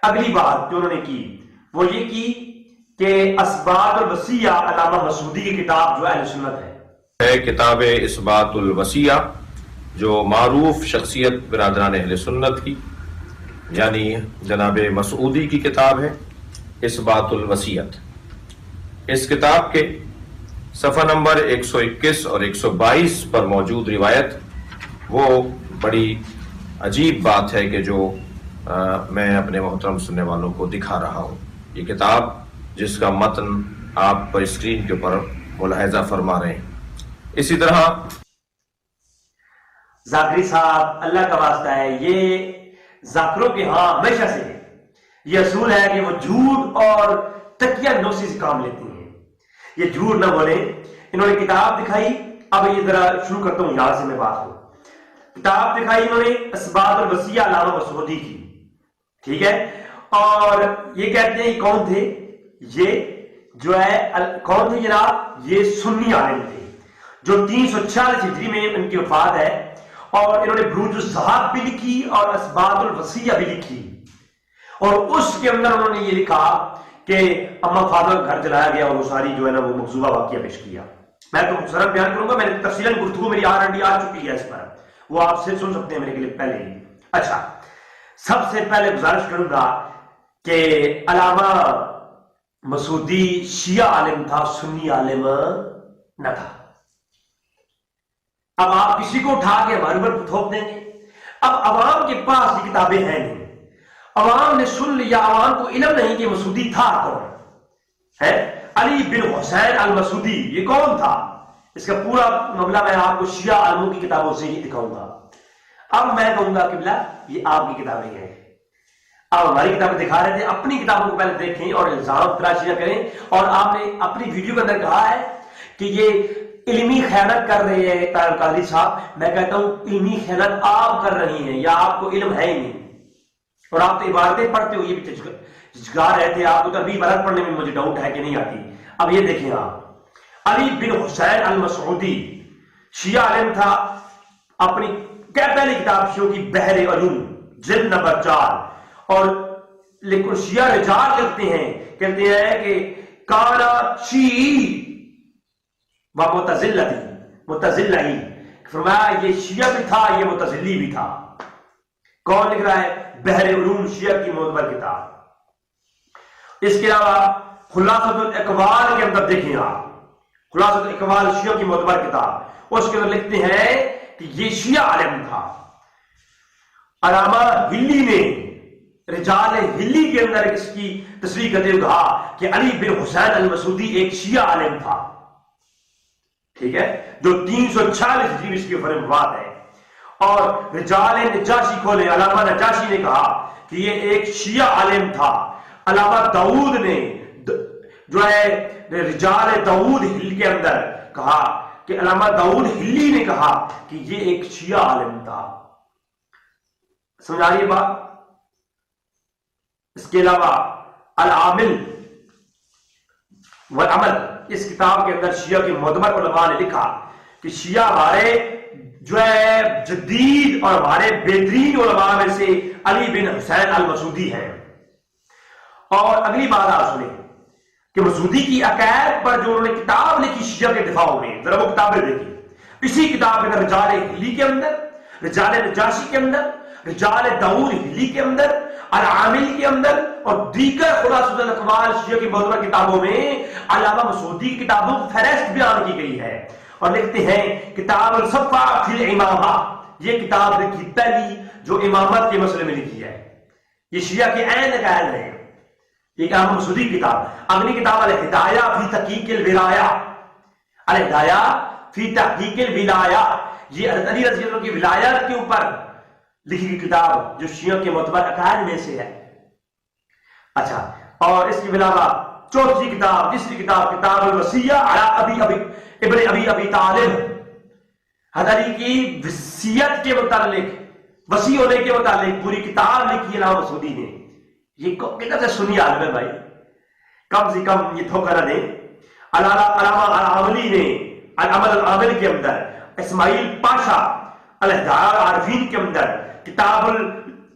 اگلی بات جو انہوں نے کی وہ یہ کی کہ اثبات الوصیہ علامہ مسعودی کی کتاب جو اہل سنت ہے کتاب اثبات الوصیہ جو معروف شخصیت برادران اہل سنت کی یعنی جناب مسعودی کی کتاب ہے اثبات الوصیت. اس کتاب کے صفحہ نمبر 121 اور 122 پر موجود روایت وہ بڑی عجیب بات ہے کہ جو میں اپنے محترم سننے والوں کو دکھا رہا ہوں. یہ کتاب جس کا متن آپ پر اسکرین کے اوپر ملاحظہ فرما رہے ہیں. اسی طرح ذاکری صاحب اللہ کا واسطہ ہے، یہ ذاکروں کے ہاں ہمیشہ سے ہے، یہ اصول ہے کہ وہ جھوٹ اور تکیہ نوسی سے کام لیتے ہیں. یہ جھوٹ نہ بولے. انہوں نے کتاب دکھائی، اب یہ ذرا شروع کرتا ہوں یہاں سے میں بات کو. کتاب دکھائی انہوں نے اثبات الوصیہ علامہ مسعودی کی، ٹھیک ہے، اور یہ کہتے ہیں کون تھے؟ یہ جو ہے کون تھے جناب؟ یہ سنی عالم تھے جو 346 ہجری میں ان کی وفات ہے، اور انہوں نے بروج الذہاب بھی لکھی اور اثبات الوصیہ بھی لکھی، اور اس کے اندر انہوں نے یہ لکھا کہ اما فاطمہ کا گھر جلایا گیا اور وہ ساری جو ہے نا وہ مکذوبہ واقعہ پیش کیا. میں تو مختصراً بیان کروں گا، میں نے تفصیلاً گفتگو میری آلریڈی آ چکی ہے اس پر، وہ آپ سے سن سکتے ہیں میرے کلپ پہلے ہی. اچھا، سب سے پہلے گزارش کروں گا کہ علامہ مسعودی شیعہ عالم تھا، سنی عالم نہ تھا. اب آپ کسی کو اٹھا کے ہمارے اوپر تھوپ دیں گے. اب عوام کے پاس یہ کتابیں ہیں نہیں، عوام نے سن لیا، عوام کو علم نہیں کہ مسعودی تھا کون ہے. علی بن حسین المسعودی یہ کون تھا؟ اس کا پورا معاملہ میں آپ کو شیعہ عالموں کی کتابوں سے ہی دکھاؤں گا. اب میں کہوں گا قبلہ یہ آپ کی کتابیں ہیں، آپ ہماری کتابیں دکھا رہے تھے، اپنی کتابوں کو پہلے دیکھیں اور الزام تراشی نہ کریں. اور آپ نے اپنی ویڈیو کے اندر کہا ہے کہ یہ علمی خیانت کر رہے ہیں طاہر القادری صاحب. میں کہتا ہوں علمی خیانت آپ کر رہی ہیں، یا آپ کو علم ہے ہی نہیں، اور آپ تو عبارتیں پڑھتے ہو یہ بھی جھجھگا رہے تھے. آپ کو تو ابھی عبارت پڑھنے میں مجھے ڈاؤٹ ہے کہ نہیں آتی. اب یہ دیکھیں آپ، علی بن حسین المسعودی شیعہ عالم تھا. اپنی پہلی کتاب شیعوں کی بحر علوم جلد نمبر 4، اور لیکن شیعہ رجال لکھتے ہیں، کہتے ہیں کہ کانا شیعی و متزلہ، فرمایا یہ شیعہ بھی تھا، یہ متزلی بھی تھا. کون لکھ رہا ہے؟ بحر علوم شیعہ کی معتبر کتاب. اس کے علاوہ خلاصۃ الاقوال کے اندر دیکھیں آپ، خلاصۃ الاقوال شیعہ کی معتبر کتاب، اس کے اندر لکھتے ہیں کہ یہ شیعہ عالم تھا. علامہ ہلی نے رجال ہلی کے اندر اس کی تصریح کرتے ہوئے کہا کہ علی بن حسین المسعودی ایک شیعہ عالم تھا، ٹھیک ہے، جو 346 ہجری اس کی وفات ہے. اور رجال نجاشی کھولے، علامہ نجاشی نے کہا کہ یہ ایک شیعہ عالم تھا. علامہ داؤد نے جو ہے رجال داؤد ہل کے اندر کہا کہ علامہ داؤد ہلی نے کہا کہ یہ ایک شیعہ عالم تھا. سمجھ آ رہی ہے بات؟ اس کے علاوہ العامل والعمل، اس کتاب کے اندر شیعہ کے معتبر علماء نے لکھا کہ شیعہ ہمارے جو ہے جدید اور ہمارے بہترین علماء میں سے علی بن حسین المسعودی ہیں. اور اگلی بات آپ سنیں کہ مسعودی کی عقائد پر جو انہوں نے کتاب لکھی شیعہ کے دفاع میں، ذرا وہ کتابیں دیکھیں. اسی کتاب کے اندر رجال ہلی کے اندر، رجال نجاشی کے اندر، رجال داؤد ہلی کے اندر، العامل کے اندر، اور دیگر خلاصۃ الاقوال شیعہ کی معتبر کتابوں میں علامہ مسعودی کی کتابوں کی فہرست بیان کی گئی ہے. اور لکھتے ہیں کتاب الصفا فی الامامہ، یہ کتاب لکھی پہلی جو امامت کے مسئلے میں لکھی ہے. یہ شیعہ کے عین عقائد ہیں، یہ علامہ مسعودی کی کتاب. اگلی کتاب الہدایہ فی تحقیق الولایہ، الہدایہ فی تحقیق الولایہ، یہ علی رضی اللہ عنہ کی ولایت کے اوپر لکھی گئی کتاب جو شیعہ کے معتبر عقائد میں سے ہے. اچھا، اور اس کے علاوہ چوتھی کتاب، تیسری کتاب، کتاب الوصیہ علی ابن ابی طالب، حضرت علی کی وصیت کے متعلق، وصی ہونے کے متعلق پوری کتاب لکھی علامہ مسعودی نے. یہ کتنا سنی عالم ہے بھائی، کم سے کم یہ دھوکہ نہ دیں. علامہ العاملی نے العمل العامل کے اندر، اسماعیل پاشا الہدایہ العارفین کے اندر، کتاب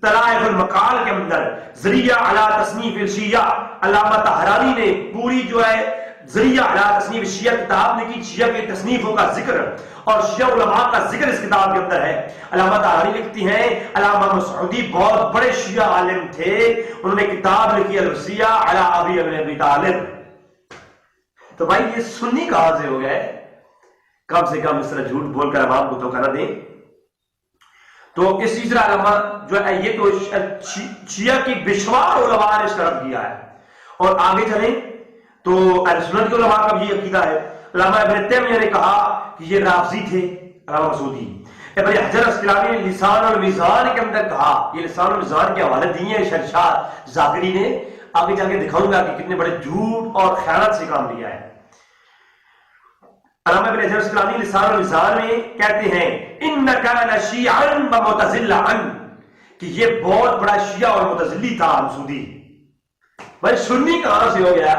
طلائع المقال کے اندر ذریعہ علی تصنیف الشیعہ، علامہ طحرانی نے پوری جو ہے ذریعہ علی تصنیف الشیعہ کتاب نے کی، شیعہ کی تصنیفوں کا ذکر اور شیعہ علماء کا ذکر اس کتاب کے اندر ہے۔ علامہ طحرانی لکھتی ہیں علامہ مسعودی بہت بڑے شیعہ عالم تھے، انہوں نے کتاب لکھی الوصیہ علی ابی ابن ابی طالب۔ تو بھائی یہ سنی کہاں سے ہو گئے؟ کم سے کم اس طرح جھوٹ بول کر عوام کو دھوکہ نہ دیں۔ تو اس طرح علامہ جو ہے یہ تو شیعہ کی بشوار علماء نے اس طرف کیا ہے۔ اور آگے چلیں تو اہل سنت کے علماء کا بھی یہ عقیدہ ہے۔ علامہ ابن تیمیہ نے کہا کہ یہ رافضی تھے، علامہ مسعودی۔ ابن حجر اسقلانی نے لسان المیزان کے اندر کہا، یہ لسان المیزان کے حوالے دیے ہیں شرشاد ذاکری نے، آگے جا کے دکھاؤں گا کہ کتنے بڑے جھوٹ اور خیانت سے کام لیا ہے۔ علامہ ابن حجر اسقلانی لسان المیزان میں کہتے ہیں انک لشیعا ومعتزلا، کہ یہ بہت بڑا شیعہ اور معتزلی تھا مسعودی۔ بھائی سنی کہاں سے ہو گیا؟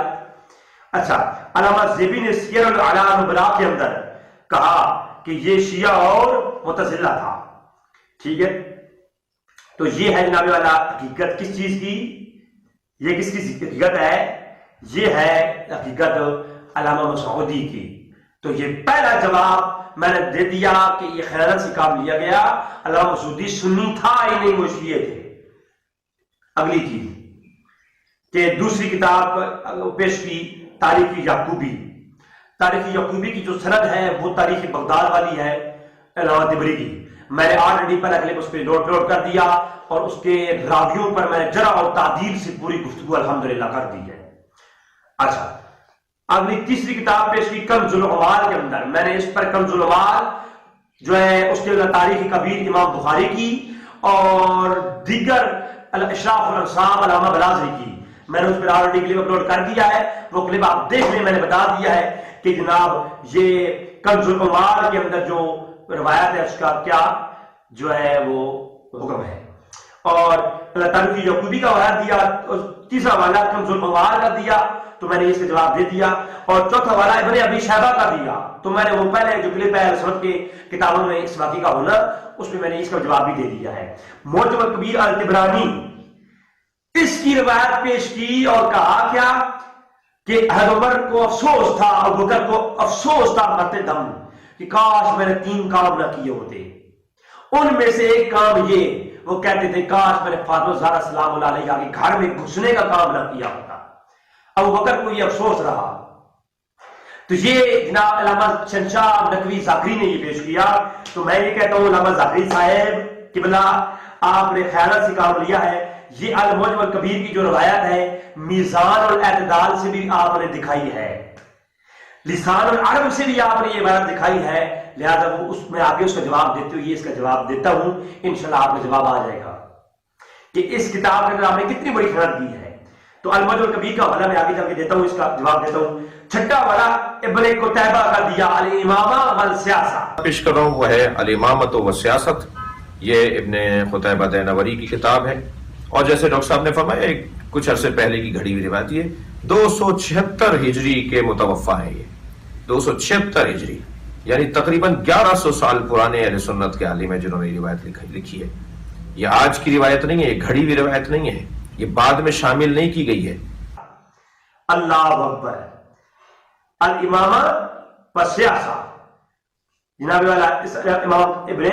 اچھا، علامہ زیبی نے سیر الاعلام البلاغ کے اندر کہا کہ یہ شیعہ اور معتزلہ تھا۔ ٹھیک ہے، تو یہ ہے جناب والا حقیقت کس چیز کی؟ یہ کس کی حقیقت ہے؟ یہ ہے حقیقت علامہ مسعودی کی۔ تو یہ پہلا جواب میں نے دے دیا کہ یہ خیانت سے کام لیا گیا، علامہ مسعودی سنی تھا ہی نہیں، وہ شیعہ تھے۔ اگلی چیز کہ دوسری کتاب پیش کی تاریخ یعقوبی۔ تاریخ یعقوبی کی جو سند ہے وہ تاریخ بغداد والی ہے علامہ طبری کی۔ میں نے آلریڈی پہلا کلپ اس پہ لوڈ کر دیا اور اس کے راویوں پر میں نے جرح اور تعدیل سے پوری گفتگو الحمدللہ کر دی ہے۔ اچھا، اگلی تیسری کتاب پیش کی کنز العمال کے اندر، میں نے اس پر کنز العمال جو ہے اس کے تاریخ کبیر امام بخاری کی اور دیگر اشراف الانصاب علامہ بلازری کی، میں نے اس پر آلریڈی کلپ اپلوڈ کر دیا ہے، وہ کلپ آپ دیکھ لیں۔ میں نے بتا دیا ہے کہ جناب یہ کنز العمال کے اندر جو روایت ہے اس کا کیا جو ہے وہ حکم ہے، اور تاریخ یعقوبی کا حوالہ دیا، تیسرا حوالہ کنز العمال کا دیا تو میں نے اس کا جواب دے دیا، اور چوتھا حوالہ ابن ابی شیبہ کا دیا تو میں نے وہ پہلے جو کلپ ہے اہل سنت کے کتابوں میں اس واقعے کا ہونا اس میں نے اس کا جواب بھی دے دیا ہے۔ معجم الکبیر الطبرانی اس کی روایت پیش کی اور کہا کیا کہ حضرت عمر کو افسوس تھا، ابو بکر کو افسوس تھا مرتے دم کہ کاش میں نے 3 کام نہ کیے ہوتے۔ ان میں سے ایک کام یہ، وہ کہتے تھے کاش میں نے فاطمہ زہرا سلام اللہ علیہا کے گھر میں گھسنے کا کام نہ کیا ہوتا۔ ابو بکر کو یہ افسوس رہا۔ تو یہ جناب علامہ شنشاہ نقوی ذاکری نے یہ پیش کیا، تو میں یہ کہتا ہوں علامہ ذاکری صاحب قبلہ آپ نے خیانت سے کام لیا ہے۔ یہ المعجم الکبیر کی جو روایت ہے میزان اور اعتدال سے بھی آپ نے دکھائی ہے، لسان العرب سے بھی آپ نے یہ روایت دکھائی ہے، لہذا وہ اس میں آگے اس کا جواب دیتے ہوئے اس کا جواب دیتا ہوں، انشاءاللہ آپ کو جواب آ جائے گا کہ اس کتاب کے اندر آپ نے کتنی بڑی خیانت کی ہے۔ تو المعجم الکبیر کا حوالہ میں آگے جا کے دیتا ہوں، اس کا جواب دیتا ہوں۔ چھٹا والا ابن قتیبہ کا دیا الامامہ والسیاسہ، پیش کر رہا ہوں وہ ہے الامامۃ والسیاست، یہ ابن قتیبہ دینوری کی کتاب ہے، اور جیسے ڈاکٹر صاحب نے فرمایا کچھ عرصے پہلے کی گھڑی ہوئی روایت، یہ 276 ہجری کے متوفا ہے، یہ 276 ہجری یعنی تقریباً 1100 سال پرانے اہل سنت کے عالم ہیں جنہوں نے یہ روایت لکھی ہے۔ یہ آج کی روایت نہیں ہے، یہ گھڑی ہوئی روایت نہیں ہے، یہ بعد میں شامل نہیں کی گئی ہے۔ اللہ اکبر، الامامہ والسیاسہ، جناب والا امام ابن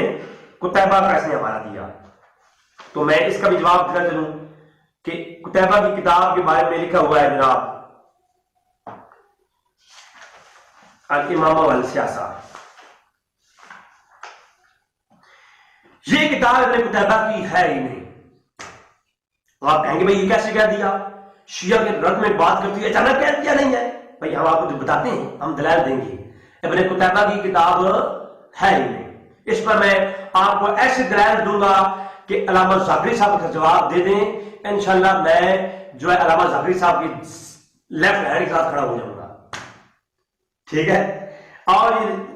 قتیبہ کا اس نے حوالہ دیا، تو میں اس کا بھی جواب دینا چاہوں کہ قتیبہ کی کتاب کے بارے میں لکھا ہوا ہے جناب الامامہ والسیاسہ، یہ کتاب ابن قتیبہ کی ہے ہی نہیں۔ آپ کہیں گے بھائی یہ کیسے کہہ دیا، شیعہ کے رد میں بات کرتی ہے اچانک کہہ دیا نہیں ہے؟ بھائی ہم آپ کو بتاتے ہیں، ہم دلائل دیں گے، ابن قتیبہ کی کتاب ہے ہی نہیں۔ اس پر میں آپ کو ایسے دلائل دوں گا کہ علامہ ذاکری صاحب کا جواب دے دیں، انشاءاللہ میں جو ہے علامہ ذاکری صاحب کی لیفٹ ہینڈ کے ساتھ کھڑا ہو جاؤں گا، ٹھیک ہے؟ اور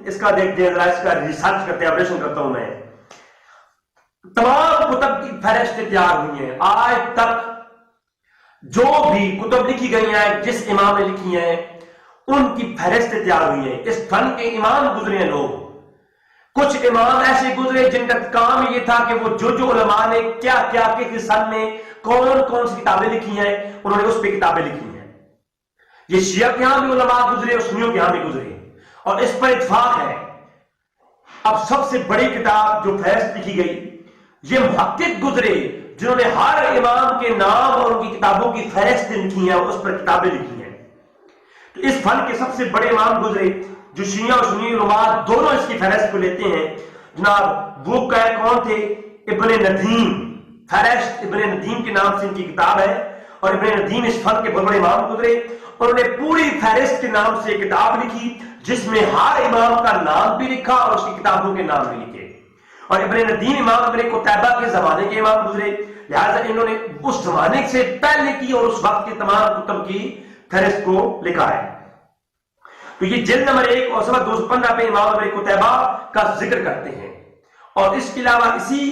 اس کا دیکھتے ہیں، اس کا ریسرچ کرتے ہیں، آپریشن کرتا ہوں میں۔ تمام کتب کی فہرستیں تیار ہوئی ہیں، آج تک جو بھی کتب لکھی گئی ہیں جس امام نے لکھی ہیں ان کی فہرستیں تیار ہوئی ہیں، اس فن کے امام گزرے ہیں لوگ، کچھ امام ایسے گزرے جن کا کام یہ تھا کہ وہ جو علماء نے کیا کیا کس سن میں کون کون سی کتابیں لکھی ہیں انہوں نے اس پہ کتابیں لکھی ہیں. یہ شیعہ کے ہاں بھی علماء گزرے اور سنیوں کے ہاں بھی گزرے اور اس پر اتفاق ہے. اب سب سے بڑی کتاب جو فہرست لکھی گئی یہ محقق گزرے جنہوں نے ہر امام کے نام اور ان کی کتابوں کی فہرست لکھی ہیں اور اس پر کتابیں لکھی ہیں. تو اس فن کے سب سے بڑے امام گزرے جو شیعہ اور سنی علماء دونوں اس کی فہرست کو لیتے ہیں. جناب وہ کون تھے؟ ابن ندیم. فہرست ابن ندیم کے نام سے ان کی کتاب ہے اور ابن ندیم اس فن کے بڑے بڑے امام گزرے. انہوں نے پوری فہرست کے نام سے کتاب لکھی جس میں ہر امام کا نام بھی لکھا اور اس کی کتابوں کے نام بھی لکھے. اور ابن ندیم امام ابن قتیبہ کے زمانے کے امام گزرے، لہٰذا انہوں نے اس زمانے سے پہلے کی اور اس وقت کے تمام کتب کی فہرست کو لکھا ہے. تو یہ جلد نمبر 1 اور صفحہ 215 پہ امام ابن قتیبہ کا ذکر کرتے ہیں. اور اس کے علاوہ اسی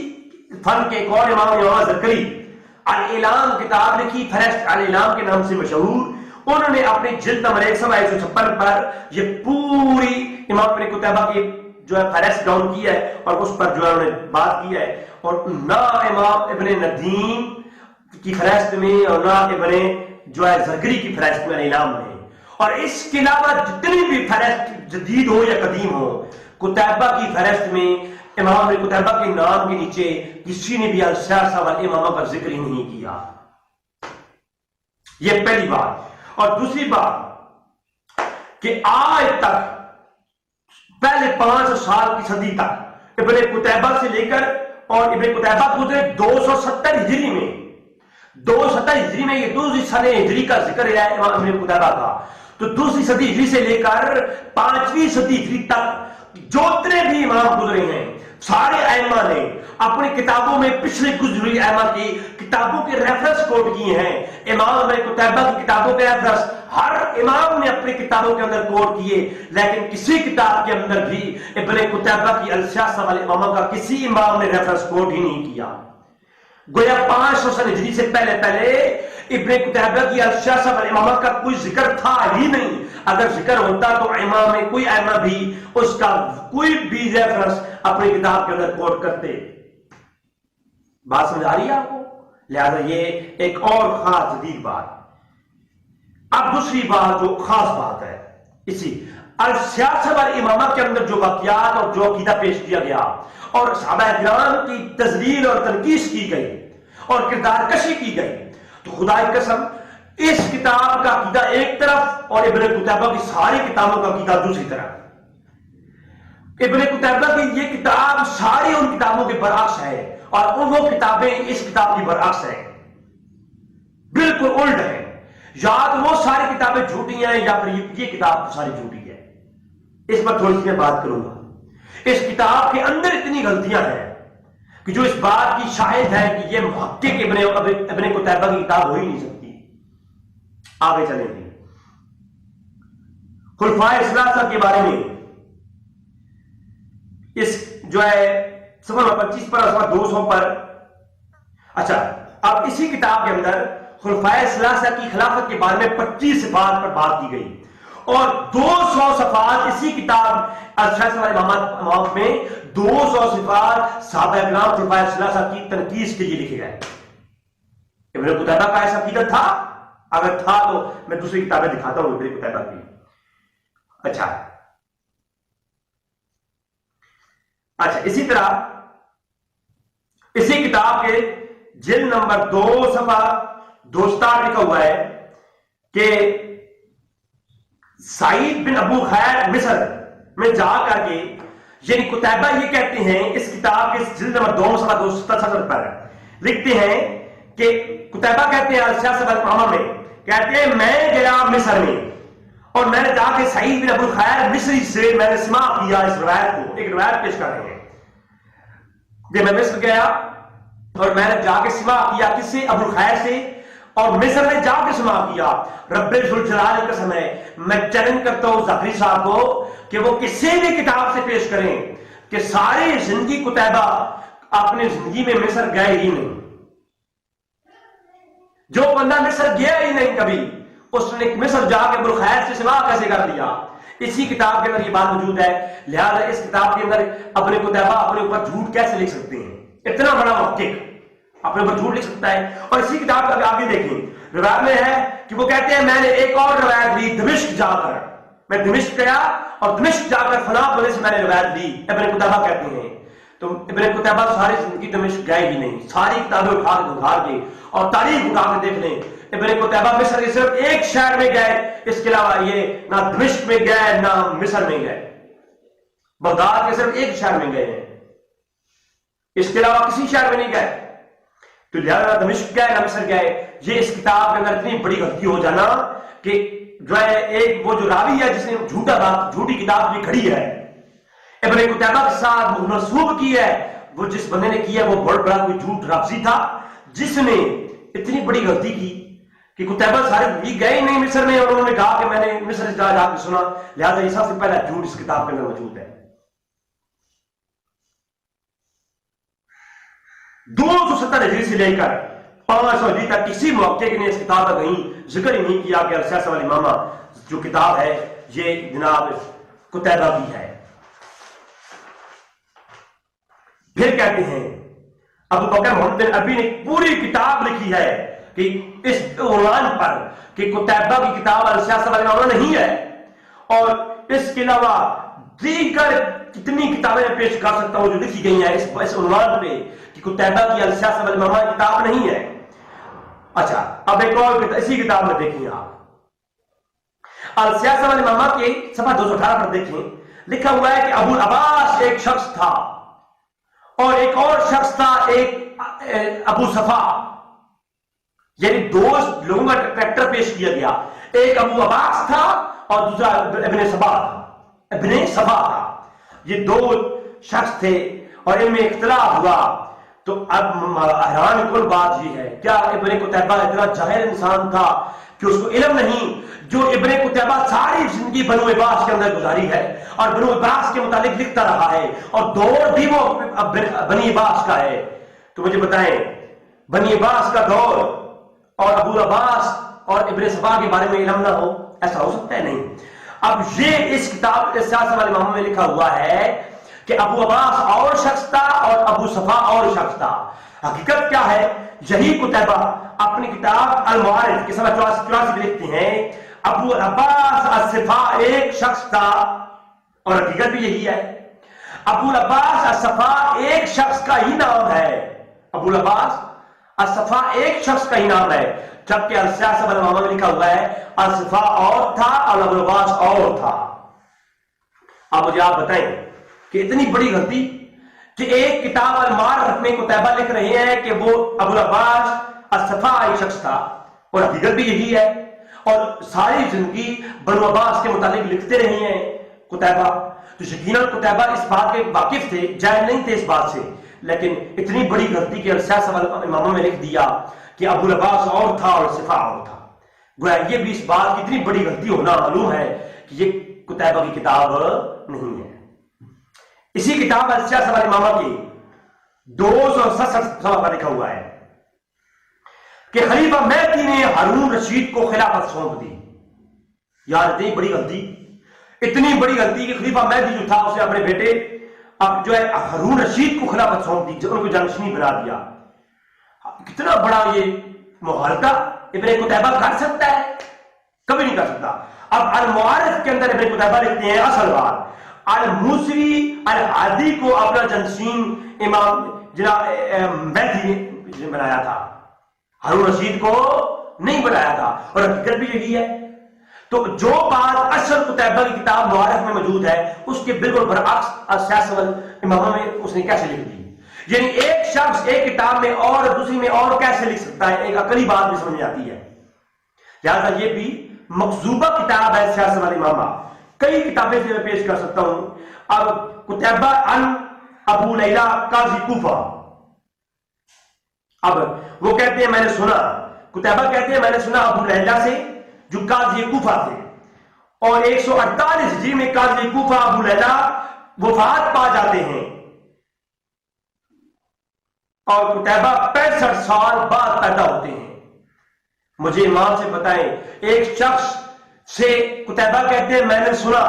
فن کے ایک اور امام زکری الاعلام کتاب لکھی، فہرست الاعلام کے نام سے مشہور. انہوں نے اپنی جلد نمبر 1 صفحہ 156 پر یہ پوری امام ابن قتیبہ کی جو ہے فہرست ڈاؤن کی ہے اور اس پر جو ہے انہوں نے بات کی ہے. اور نہ امام ابن ندیم کی فہرست میں اور نہ ابن جو ہے زکری کی فہرست میں الاعلام میں. اور اس کے علاوہ جتنی بھی فہرست جدید ہو یا قدیم ہو، قتیبہ کی فہرست میں امام ابن قتیبہ کے نام کے نیچے کسی نے بھی السیاسہ والامامہ کا ذکر ہی نہیں کیا. یہ پہلی بات. اور دوسری بات کہ آج تک پہلے 5 سال کی صدی تک ابن قتیبہ سے لے کر اور ابن قتیبہ گزرے 270 ہجری میں 270 ہجری میں یہ دوسری صدی ہجری کا ذکر ہے امام ابن قتیبہ کا. تو دوسری صدی ہجری سے لے کر 5ویں صدی ہجری تک جو اتنے بھی امام گزرے ہیں سارے ائمہ نے اپنی کتابوں میں پچھلے گزری ائمہ کی کتابوں کے ریفرنس کوٹ کیے ہیں. امام ابن قتیبہ کی کتابوں کے ریفرنس ہر امام نے اپنی کتابوں کے اندر کوٹ کیے، لیکن کسی کتاب کے اندر بھی ابن قتیبہ کی السیاسہ والامامہ کا کسی امام نے ریفرنس کوٹ ہی نہیں کیا. گویا 500 سن ہجری سے پہلے ابن قتیبہ کی السیاسہ والامامہ کا کوئی ذکر تھا ہی نہیں. اگر ذکر ہوتا تو امام میں کوئی ائمہ بھی اس کا کوئی بھی ریفرنس اپنی کتاب کے اندر کوٹ کرتے. بات سمجھ آ رہی ہے آپ کو؟ لہذا یہ ایک اور خاص جدید بات. اب دوسری بات جو خاص بات ہے اسی السیاسہ والامامہ کے اندر جو واقعات اور جو عقیدہ پیش کیا گیا اور صحابہ کرام کی تذلیل اور تنقیص کی گئی اور کردار کشی کی گئی، تو خدا کی قسم اس کتاب کا عقیدہ ایک طرف اور ابن قتیبہ کی ساری کتابوں کا عقیدہ دوسری طرف. ابن قتیبہ کی یہ کتاب ساری ان کتابوں کے برعکس ہے اور وہ کتابیں اس کتاب کی برعکس ہیں، بالکل الٹ ہے. یا تو وہ ساری کتابیں جھوٹی ہیں یا پھر یہ کتاب ساری جھوٹی ہے. اس پر تھوڑی سی میں بات کروں گا. اس کتاب کے اندر اتنی غلطیاں ہیں کہ جو اس بات کی شاہد ہے کہ یہ محقق ابن قتیبہ کی کتاب ہو ہی نہیں سکتی. آگے چلیں گے خلفائے ثلاثہ کے بارے میں. اس جو ہے صفحہ 25 پر صفحہ 200 پر. اچھا، اب اسی کتاب کے اندر خلفائے ثلاثہ کی خلافت کے بارے میں 25 صفات پر بات کی گئی اور 200 صفات اسی کتاب السیاسہ والامامہ میں 200 صفات صحابہ کرام خلفائے ثلاثہ کی تنقیص کے لیے لکھے گئے. ابن قتیبہ کا ایسا عقیدہ تھا؟ اگر تھا تو میں دوسری کتابیں دکھاتا ہوں ابن قتیبہ کی. اچھا اسی طرح اسی کتاب کے جلد نمبر 2 صفحہ 267 لکھا ہوا ہے کہ سعید بن ابو خیر مصر میں جا کر کے یعنی قتیبہ یہ کہتے ہیں اس کتاب کے جلد نمبر 2 صفحہ 267 پر لکھتے ہیں کہ قتیبہ کہتے ہیں السیاسہ والامامہ میں کہتے ہیں میں گیا مصر میں اور میں نے جا کے سعید بن ابو خیر مصری سے میں نے سماع کیا اس روایت کو. ایک روایت پیش کر رہے ہیں کہ میں مصر گیا اور میں نے جا کے سماع کیا کس سے؟ ابو خیر سے. اور مصر میں جا کے سماع کیا. رب ذوالجلال کی قسم ہے میں چیلنج کرتا ہوں زکری صاحب کو کہ وہ کسی بھی کتاب سے پیش کریں کہ ساری زندگی قتیبہ اپنی زندگی میں مصر گئے ہی نہیں. جو بندہ مصر گیا ہی نہیں کبھی اس نے مصر جا کے ابو خیر سے سماع کیسے کر لیا؟ اسی کتاب کے اندر یہ بات موجود ہے، لہذا اس کتاب کے اندر ابن قتیبہ اپنے اوپر جھوٹ کیسے لکھ سکتے ہیں؟ اتنا بڑا محقق اپنے اوپر جھوٹ لکھ سکتا ہے؟ اور اسی کتاب کا آگے دیکھیں، روایت میں ہے کہ وہ کہتے ہیں میں نے ایک اور روایت لی دمشق جا کر، میں دمشق گیا اور دمشق جا کر فلاں بندے سے میں نے روایت لی۔ ابن قتیبہ کہتے ہیں تو ابن قتیبہ ساری زندگی دمشق گئے ہی نہیں، ساری کتابیں اٹھا کے دھار کے اور تاریخ اٹھا کے دیکھ لیں، ابن قتیبہ مصر کے صرف ایک شہر میں گئے، اس کے علاوہ یہ نہ دمشق میں گئے نہ مصر میں گئے، بغداد کے صرف ایک شہر میں گئے ہیں، اس کے علاوہ کسی شہر میں نہیں گئے۔ تو لہٰذا نہ دمشق گئے نہ مصر گئے۔ یہ اس کتاب کے اندر اتنی بڑی غلطی ہو جانا کہ جو ہے ایک وہ جو راوی ہے جس نے جھوٹی کتاب بھی کھڑی ہے ابن قتیبہ کے ساتھ منسوب کی ہے، وہ جس بندے نے کیا وہ بڑا بڑا کوئی جھوٹ لفظی تھا، جس نے اتنی بڑی غلطی کی کہ قتیبہ سارے بھی گئے نہیں مصر میں، اور انہوں نے کہا کہ میں نے مصر جا کے سنا، لہذا یہ سب سے پہلا جھوٹ اس کتاب کے اندر موجود ہے۔ 270 ہجری سے لے کر 500 ہجری تک کسی موقع نے اس کتاب کا کہیں ذکر ہی نہیں کیا کہ السیاسہ والامامہ جو کتاب ہے یہ جناب قتیبہ کی ہے۔ پھر کہتے ہیں ابو بکر محمد بن ابی نے پوری کتاب لکھی ہے کہ اس عنوان پر کہ قتیبہ کی کتاب السیاسہ والامامہ نہیں ہے، اور اس کے علاوہ دیگر کتنی کتابیں پیش کر سکتا ہوں جو لکھی گئی ہیں اس عنوان پہ کہ قتیبہ کی السیاسہ والامامہ کتاب نہیں ہے۔ اچھا اب ایک اور اسی کتاب میں دیکھیں آپ السیاسہ والامامہ کے صفحہ 218 پر دیکھیں، لکھا ہوا ہے کہ ابو العباس ایک شخص تھا اور ایک اور شخص تھا ایک ابو صفا، یعنی دو لوگوں کا کریکٹر پیش کیا گیا، ایک ابو عباس تھا اور دوسرا ابن صفا تھا، یہ دو شخص تھے اور ان میں اختلاف ہوا۔ تو اب حیران کن بات یہ ہے، کیا ابن قتیبہ اتنا جاہل انسان تھا کہ اس کو علم نہیں جو ابن قتیبہ ساری زندگی بنو عباس کے اندر گزاری ہے اور بنو عباس کے متعلق لکھتا رہا ہے اور دور بھی وہ بنی عباس کا ہے؟ تو مجھے بتائیں بنی عباس کا دور اور ابو عباس اور ابن صفا کے بارے میں علم نہ ہو؟ ایسا ہو سکتا ہے؟ نہیں۔ اب یہ اس کتاب السیاسہ والامامہ میں لکھا ہوا ہے کہ ابو عباس اور شخص تھا اور ابو صفا اور شخص تھا۔ حقیقت کیا ہے؟ یہی قتیبہ اپنی کتاب المعارف کے صفحہ 84 میں لکھتے ہیں ابو عباس الصفا ایک شخص تھا، اور حقیقت بھی یہی ہے، ابو عباس الصفا ایک شخص کا ہی نام ہے، ابو عباس الصفا ایک شخص کا ہی نام ہے، جبکہ السیاسہ والامامہ میں لکھا ہوا ہے الصفا اور تھا اور ابو عباس اور تھا۔ اب مجھے آپ بتائیں کہ اتنی بڑی غلطی کہ ایک کتاب المعارف میں قتیبہ لکھ رہے ہیں کہ وہ ابو العباس الصفا ایک شخص تھا، اور حقیقت بھی یہی ہے، اور ساری زندگی بنو عباس کے متعلق لکھتے رہے ہیں قتیبہ، تو یقیناً قتیبہ اس بات کے واقف تھے، جاہل نہیں تھے اس بات سے، لیکن اتنی بڑی غلطی کہ السیاسہ والامامہ میں لکھ دیا کہ ابو العباس اور تھا اور صفا اور تھا۔ گویا یہ بھی اس بات کی اتنی بڑی غلطی ہونا معلوم ہے کہ یہ قتیبہ کی کتاب نہیں ہے۔ اسی کتاب السیاسہ والامامہ کی 267 صفحہ پر لکھا ہوا ہے کہ خلیفہ مہدی نے ہارون رشید کو خلافت سونپ دی۔ یار اتنی بڑی غلطی، اتنی بڑی غلطی کہ خلیفہ مہدی جو تھا اسے اپنے بیٹے اب جو ہے ہارون رشید کو خلافت سونپ دی، ان کو جانشینی بنا دیا۔ کتنا بڑا یہ مغالطہ ابن قتیبہ کر سکتا ہے؟ کبھی نہیں کر سکتا۔ اب المعارف کے اندر ابن قتیبہ لکھتے ہیں اصل بات الموسوی الحادی کو اپنا جانشین امام جناب مہدی نے بنایا تھا، ہارون رشید کو نہیں بنایا تھا، اور حقیقت بھی یہی ہے۔ تو جو بات اصل قتیبہ کی کتاب معارف میں موجود ہے اس کے بالکل برعکس السیاسہ والامامہ میں اس نے کیسے لکھ دی؟ یعنی ایک شخص ایک کتاب میں اور دوسری میں اور کیسے لکھ سکتا ہے؟ ایک عقلی بات بھی سمجھ آتی ہے۔ لہٰذا یہ بھی مکذوبہ کتاب ہے السیاسہ والامامہ۔ کئی کتابیں سے میں پیش کر سکتا ہوں۔ اب قتیبہ عن ابو لیلہ قاضی کوفہ، اب وہ کہتے ہیں میں نے سنا، قتیبہ کہتے ہیں میں نے سنا ابو لیلہ سے جو قاضی کوفہ تھے، اور 148 ہجری میں قاضی کوفہ ابو لیلہ وفات پا جاتے ہیں، اور قتیبہ 65 سال بعد پیدا ہوتے ہیں۔ مجھے امام سے بتائیں ایک شخص سے قتیبہ کہتے ہیں میں نے سنا،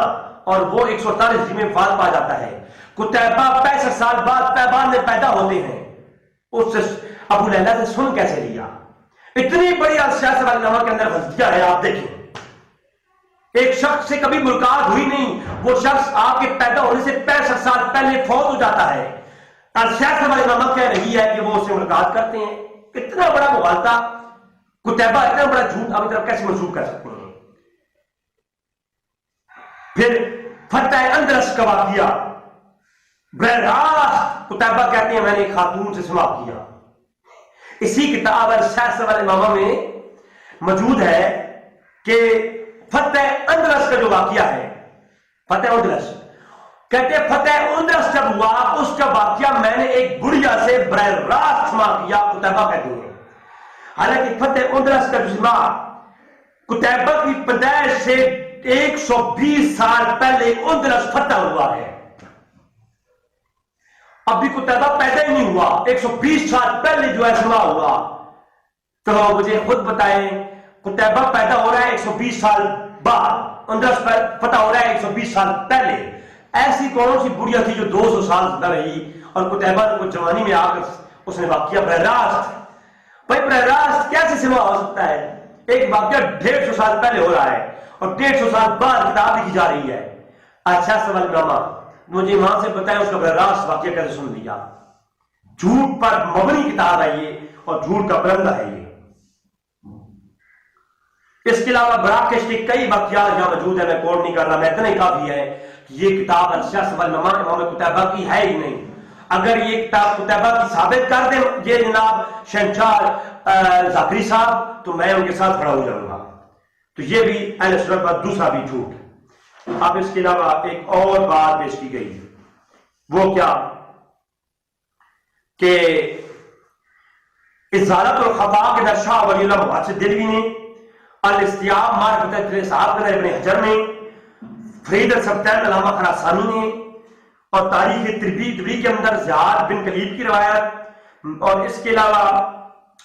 اور وہ 148 ہجری میں وفات پا جاتا ہے۔ قتیبہ 65 سال بعد طیبان میں پیدا ہوتے ہیں۔ اس سے ابو لیلہ سے سن کیسے لیا؟ اتنی بڑی سیاست والے نامہ کے اندر غلطیاں ہیں، آپ دیکھیں ایک شخص سے کبھی ملاقات ہوئی نہیں، وہ شخص آپ کے پیدا ہونے سے 65 سال پہلے فوت ہو جاتا ہے، اور سیاست والے نامہ کہہ رہی ہے کہ وہ اس سے ملاقات کرتے ہیں۔ اتنا بڑا مغالطہ قتیبہ اتنا بڑا جھوٹ اپنی طرف کیسے منسوخ کر سکتے ہیں؟ پھر فتح اندرس کا واقعہ براہ راست قتیبہ کہتے ہیں میں نے ایک خاتون سے سماع کیا۔ اسی کتاب سیاست والے امامہ میں موجود ہے کہ فتح اندرس کا جو واقعہ ہے، فتح اندرس کہتے ہیں فتح اندرس جب ہوا اس کا واقعہ میں نے ایک بڑھیا سے براہ راست سماع کیا، قتیبہ کہتے ہیں۔ حالانکہ فتح اندرس کا جو سماع قتیبہ کی پیدائش سے 120 سال پہلے اندرس فتح ہوا ہے، ابھی قتیبہ پیدا ہی نہیں ہوا، 120 سال پہلے جو ہے سماع ہوا۔ تو مجھے خود بتائیں قتیبہ پیدا ہو رہا ہے 120 سال بعد، اندرس فتح ہو رہا ہے 120 سال پہلے، ایسی کون سی بڑھیا تھی جو 200 سال زندہ رہی اور قتیبہ کو جوانی میں آ کر اس نے واقعہ براہ راست، بھائی براہ راست کیسے سماع ہو سکتا ہے؟ ایک واقعہ 150 سال پہلے ہو رہا ہے اور 150 سال بعد کتاب لکھی جا رہی ہے۔ اچھا سوال نامہ مجھے وہاں سے بتائیں اس کا براہ راست واقعہ کیسے سن لیا؟ جھوٹ پر مبنی کتاب ہے یہ اور جھوٹ کا پرندہ ہے یہ۔ اس کے علاوہ براکش کے کئی واقعات یہاں موجود ہیں، میں کوٹ نہیں کر رہا، میں اتنا ہی کافی ہے کہ یہ کتاب السیاست والنما امام قتیبہ کی ہے ہی نہیں۔ اگر یہ کتاب قتیبہ کی ثابت کر دیں یہ جناب شہنشاہ ذاکری صاحب تو میں ان کے ساتھ کھڑا ہو جاؤں گا۔ تو یہ بھی اہل سنت پر دوسرا بھی جھوٹ۔ اب اس کے علاوہ ایک اور بات پیش کی گئی، وہ کیا کہ ازالت الخفا کے در شاہ ولی اللہ محدث دہلوی نے، الاستیاب معرفت صاحب کے ابن حجر میں، فرید السبتین علامہ خراسانی نے، اور تاریخ تربی کے اندر زیاد بن کلیب کی روایت، اور اس کے علاوہ